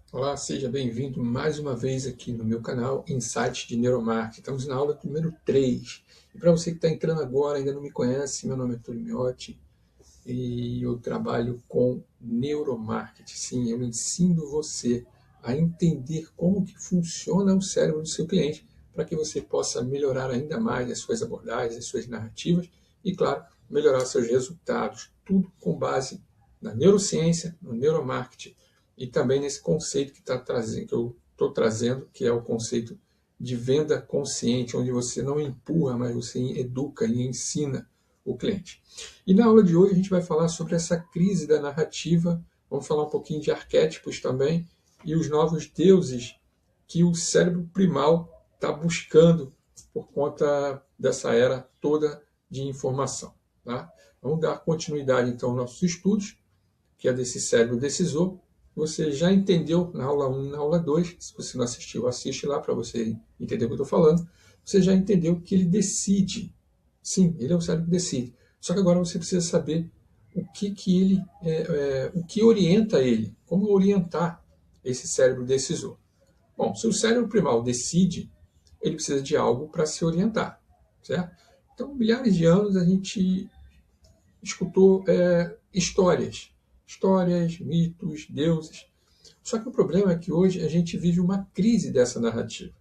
Olá, seja bem-vindo mais uma vez aqui no meu canal Insights de Neuromarketing. Estamos na aula número 3. E para você que está entrando agora, ainda não me conhece, meu nome é Túlio Miotti e eu trabalho com neuromarketing. Sim, eu ensino você a entender como que funciona o cérebro do seu cliente para que você possa melhorar ainda mais as suas abordagens, as suas narrativas e, claro, melhorar seus resultados. Tudo com base na neurociência, no neuromarketing e também nesse conceito que eu estou trazendo, que é o conceito de venda consciente, onde você não empurra, mas você educa e ensina o cliente. E na aula de hoje a gente vai falar sobre essa crise da narrativa, vamos falar um pouquinho de arquétipos também e os novos deuses que o cérebro primal está buscando por conta dessa era toda de informação. Tá? Vamos dar continuidade então aos nossos estudos, que é desse cérebro decisor. Você já entendeu na aula 1 e na aula 2, se você não assistiu, assiste lá para você entender o que eu estou falando. Você já entendeu que ele decide. Sim, ele é o cérebro que decide. Só que agora você precisa saber o que orienta ele, como orientar esse cérebro decisor. Bom, se o cérebro primal decide, ele precisa de algo para se orientar, certo? Então, milhares de anos a gente escutou histórias, mitos, deuses. Só que o problema é que hoje a gente vive uma crise dessa narrativa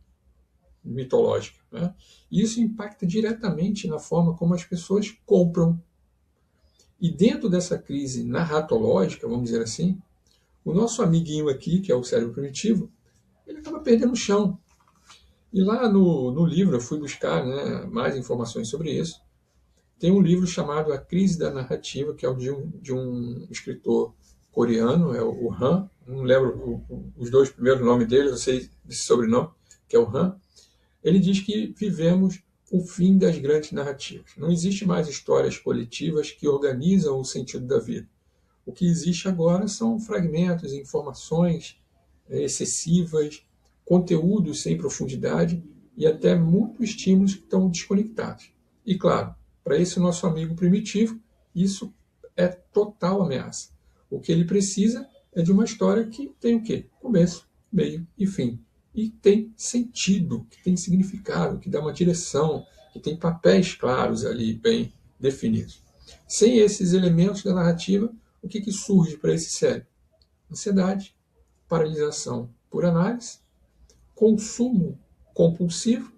mitológica, né? E isso impacta diretamente na forma como as pessoas compram. E dentro dessa crise narratológica, vamos dizer assim, o nosso amiguinho aqui, que é o cérebro primitivo, ele acaba perdendo o chão. E lá no livro, eu fui buscar, né, mais informações sobre isso. Tem um livro chamado A Crise da Narrativa, que é de um escritor coreano, é o Han, não lembro os dois primeiros nomes dele, eu sei desse sobrenome, que é o Han. Ele diz que vivemos o fim das grandes narrativas. Não existe mais histórias coletivas que organizam o sentido da vida. O que existe agora são fragmentos, informações excessivas, conteúdos sem profundidade e até muitos estímulos que estão desconectados. E claro, para esse nosso amigo primitivo, isso é total ameaça. O que ele precisa é de uma história que tem o quê? Começo, meio e fim. E tem sentido, que tem significado, que dá uma direção, que tem papéis claros ali, bem definidos. Sem esses elementos da narrativa, o que surge para esse cérebro? Ansiedade, paralisação por análise, consumo compulsivo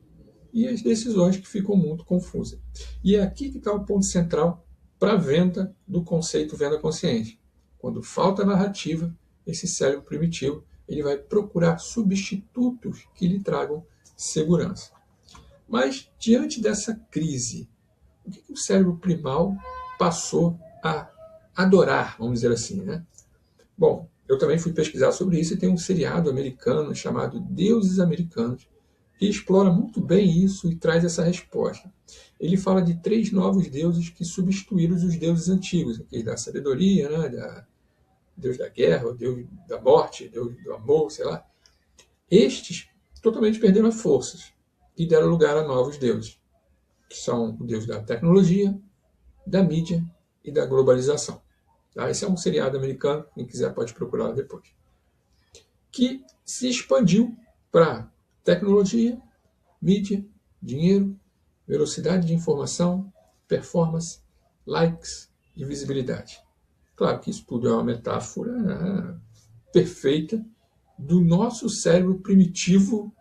e as decisões que ficam muito confusas. E é aqui que está o ponto central para a venda do conceito venda consciente. Quando falta narrativa, esse cérebro primitivo ele vai procurar substitutos que lhe tragam segurança. Mas, diante dessa crise, o que o cérebro primal passou a adorar, vamos dizer assim, né? Bom, eu também fui pesquisar sobre isso e tem um seriado americano chamado Deuses Americanos, que explora muito bem isso e traz essa resposta. Ele fala de 3 novos deuses que substituíram os deuses antigos, aquele da sabedoria, né, Deus da guerra, o Deus da morte, Deus do amor, sei lá. Estes totalmente perderam as forças e deram lugar a novos deuses, que são o Deus da tecnologia, da mídia e da globalização. Tá? Esse é um seriado americano, quem quiser pode procurar depois. Que se expandiu para tecnologia, mídia, dinheiro, velocidade de informação, performance, likes e visibilidade. Claro que isso tudo é uma metáfora perfeita do nosso cérebro primitivo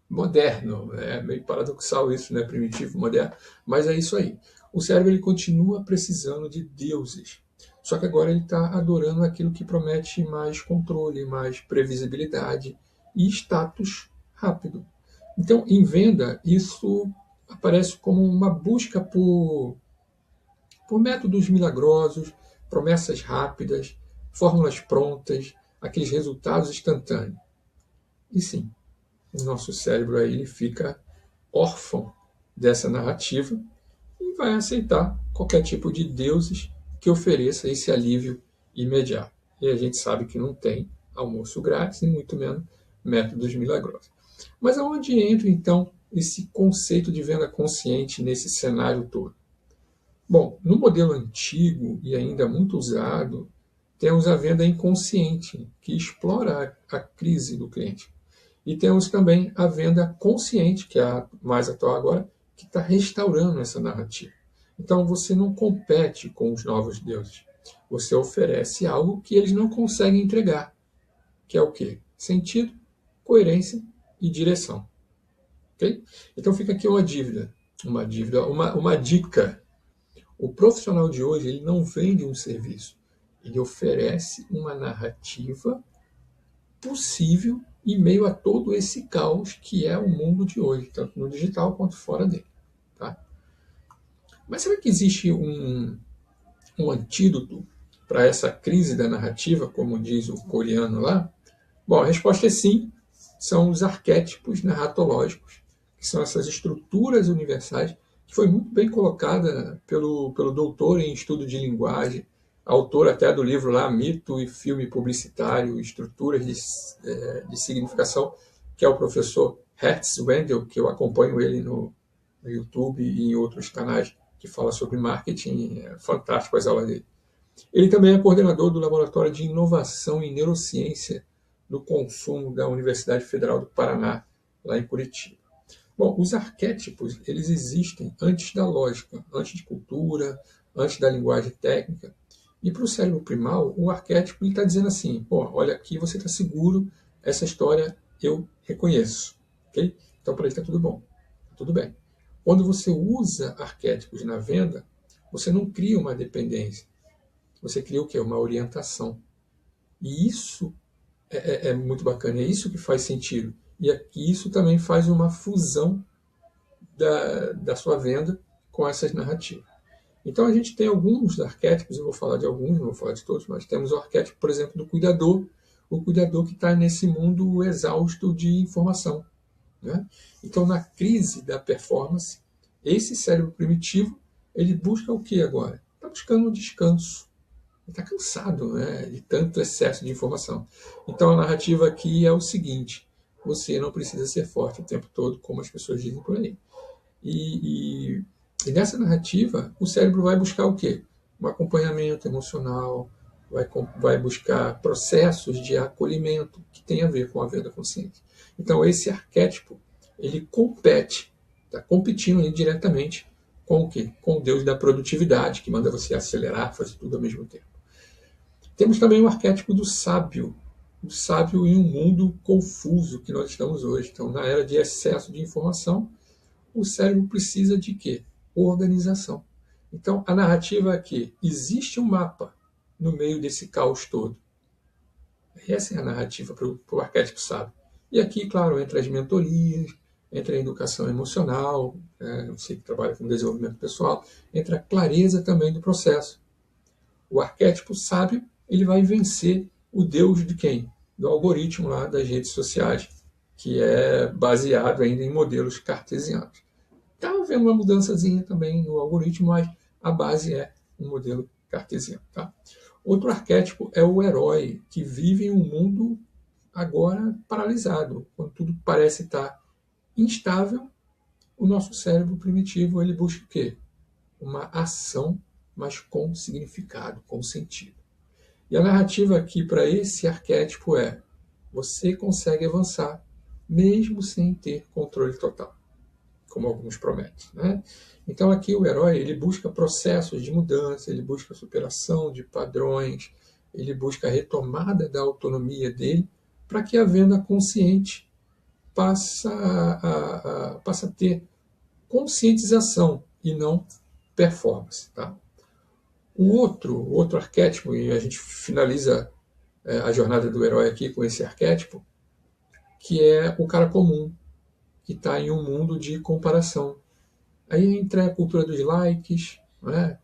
moderno. É meio paradoxal isso, né? Primitivo, moderno, mas é isso aí. O cérebro ele continua precisando de deuses, só que agora ele está adorando aquilo que promete mais controle, mais previsibilidade e status rápido. Então, em venda, isso aparece como uma busca por métodos milagrosos, promessas rápidas, fórmulas prontas, aqueles resultados instantâneos. E sim, o nosso cérebro aí ele fica órfão dessa narrativa e vai aceitar qualquer tipo de deuses que ofereça esse alívio imediato. E a gente sabe que não tem almoço grátis, e muito menos métodos milagrosos. Mas aonde entra, então, esse conceito de venda consciente nesse cenário todo? Bom, no modelo antigo e ainda muito usado, Temos a venda inconsciente, que explora a crise do cliente. E temos também a venda consciente, que é a mais atual agora, que está restaurando essa narrativa. Então você não compete com os novos deuses. Você oferece algo que eles não conseguem entregar, que é o quê? Sentido, coerência e direção. Okay? Então fica aqui uma dica. O profissional de hoje ele não vende um serviço, ele oferece uma narrativa possível em meio a todo esse caos que é o mundo de hoje, tanto no digital quanto fora dele. Tá? Mas será que existe um antídoto para essa crise da narrativa, como diz o coreano lá? Bom, a resposta é sim, são os arquétipos narratológicos, que são essas estruturas universais, que foi muito bem colocada pelo doutor em estudo de linguagem, autor até do livro lá, Mito e Filme Publicitário, Estruturas de Significação, que é o professor Hertz Wendel, que eu acompanho ele no YouTube e em outros canais que fala sobre marketing, é fantástico as aulas dele. Ele também é coordenador do Laboratório de Inovação em Neurociência do Consumo da Universidade Federal do Paraná, lá em Curitiba. Bom, os arquétipos, eles existem antes da lógica, antes de cultura, antes da linguagem técnica. E para o cérebro primal, o arquétipo está dizendo assim, pô, olha aqui, você está seguro, essa história eu reconheço. Okay? Então, para ele está tudo bom, tudo bem. Quando você usa arquétipos na venda, você não cria uma dependência. Você cria o quê? Uma orientação. E isso é muito bacana, é isso que faz sentido. E aqui isso também faz uma fusão da sua venda com essas narrativas. Então a gente tem alguns arquétipos, eu vou falar de alguns, não vou falar de todos, mas temos o arquétipo, por exemplo, do cuidador, o cuidador que está nesse mundo exausto de informação. Né? Então, na crise da performance, esse cérebro primitivo, ele busca o que agora? Está buscando um descanso. Ele está cansado, né, de tanto excesso de informação. Então, a narrativa aqui é o seguinte: você não precisa ser forte o tempo todo, como as pessoas dizem por aí. E nessa narrativa, o cérebro vai buscar o quê? Um acompanhamento emocional, vai buscar processos de acolhimento que tem a ver com a venda consciente. Então, esse arquétipo, ele compete, está competindo ali diretamente com o quê? Com o Deus da produtividade, que manda você acelerar, fazer tudo ao mesmo tempo. Temos também o arquétipo do sábio em um mundo confuso que nós estamos hoje. Então, na era de excesso de informação, o cérebro precisa de quê? Organização. Então, a narrativa é que existe um mapa no meio desse caos todo. Essa é a narrativa para o arquétipo sábio. E aqui, claro, entra as mentorias, entra a educação emocional, você que trabalha com desenvolvimento pessoal, entra a clareza também do processo. O arquétipo sábio, ele vai vencer o Deus de quem? Do algoritmo lá das redes sociais, que é baseado ainda em modelos cartesianos. Está havendo uma mudançazinha também no algoritmo, mas a base é um modelo cartesiano. Tá? Outro arquétipo é o herói, que vive em um mundo agora paralisado. Quando tudo parece estar instável, o nosso cérebro primitivo ele busca o quê? Uma ação, mas com significado, com sentido. E a narrativa aqui para esse arquétipo é: você consegue avançar mesmo sem ter controle total, como alguns prometem. Né? Então aqui o herói ele busca processos de mudança, ele busca superação de padrões, ele busca a retomada da autonomia dele para que a venda consciente passe a ter conscientização e não performance. Tá? O outro arquétipo, e a gente finaliza a jornada do herói aqui com esse arquétipo, que é o cara comum, que está em um mundo de comparação. Aí entra a cultura dos likes, né?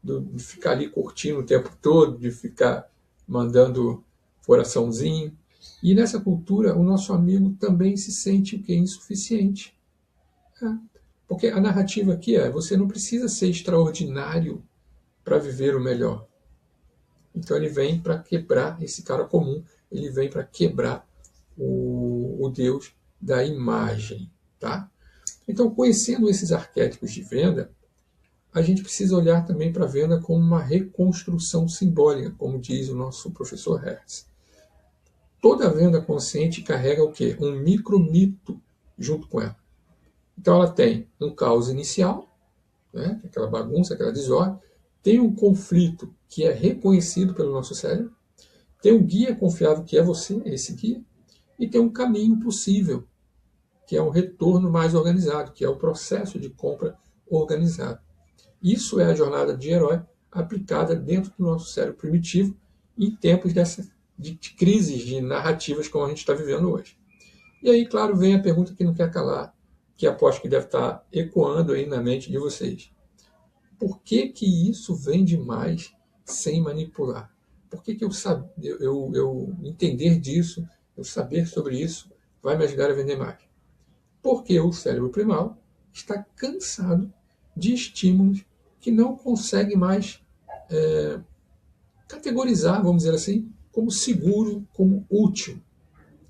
De ficar ali curtindo o tempo todo, de ficar mandando coraçãozinho. E nessa cultura, o nosso amigo também se sente o quê? Insuficiente. Porque a narrativa aqui é: você não precisa ser extraordinário para viver o melhor. Então ele vem para quebrar esse cara comum, ele vem para quebrar o Deus da imagem. Tá? Então, conhecendo esses arquétipos de venda, a gente precisa olhar também para a venda como uma reconstrução simbólica, como diz o nosso professor Hertz. Toda venda consciente carrega o quê? Um micromito junto com ela. Então ela tem um caos inicial, né? Aquela bagunça, aquela desordem, tem um conflito que é reconhecido pelo nosso cérebro, tem um guia confiável que é você, esse guia, e tem um caminho possível, que é um retorno mais organizado, que é o processo de compra organizado. Isso é a jornada de herói aplicada dentro do nosso cérebro primitivo em tempos de crises de narrativas como a gente está vivendo hoje. E aí, claro, vem a pergunta que não quer calar, que aposto que deve estar ecoando aí na mente de vocês. Por que que isso vende mais sem manipular? Por que que eu entender disso, eu saber sobre isso, vai me ajudar a vender mais? Porque o cérebro primal está cansado de estímulos que não consegue mais categorizar, vamos dizer assim, como seguro, como útil.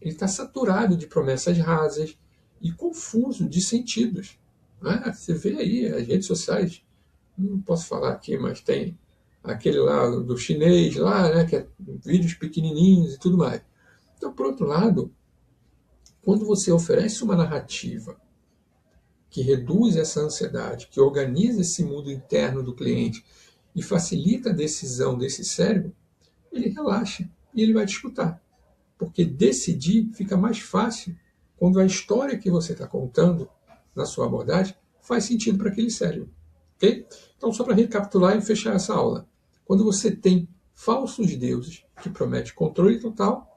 Ele está saturado de promessas rasas e confuso de sentidos. Né? Você vê aí as redes sociais, não posso falar aqui, mas tem aquele lá do chinês, lá, né, que é vídeos pequenininhos e tudo mais. Então, por outro lado, quando você oferece uma narrativa que reduz essa ansiedade, que organiza esse mundo interno do cliente e facilita a decisão desse cérebro, ele relaxa e ele vai te escutar. Porque decidir fica mais fácil quando a história que você está contando na sua abordagem faz sentido para aquele cérebro. Okay? Então, só para recapitular e fechar essa aula. Quando você tem falsos deuses que prometem controle total,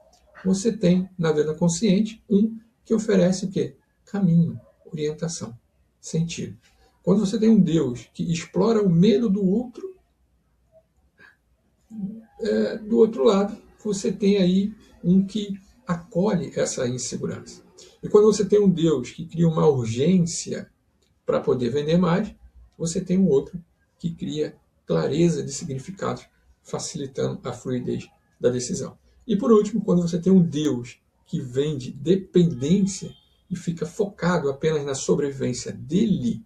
você tem, na venda consciente, um que oferece o quê? Caminho, orientação, sentido. Quando você tem um Deus que explora o medo do outro, do outro lado, você tem aí um que acolhe essa insegurança. E quando você tem um Deus que cria uma urgência para poder vender mais, você tem um outro que cria clareza de significados, facilitando a fluidez da decisão. E por último, quando você tem um Deus que vende dependência e fica focado apenas na sobrevivência dele,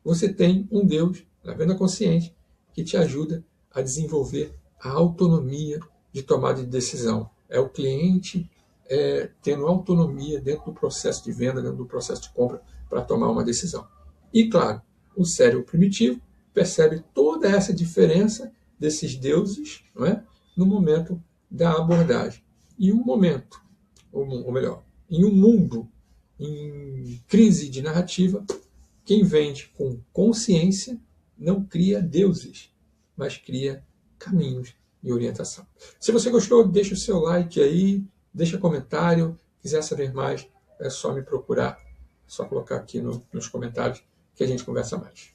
você tem um Deus, na venda consciente, que te ajuda a desenvolver a autonomia de tomada de decisão. É o cliente tendo autonomia dentro do processo de venda, dentro do processo de compra, para tomar uma decisão. E, claro, o cérebro primitivo percebe toda essa diferença desses deuses, não é? No momento da abordagem. E um momento, ou melhor, em um mundo em crise de narrativa, quem vende com consciência não cria deuses, mas cria caminhos e orientação. Se você gostou, deixa o seu like aí, deixa comentário. Quiser saber mais, é só me procurar. É só colocar aqui nos comentários que a gente conversa mais.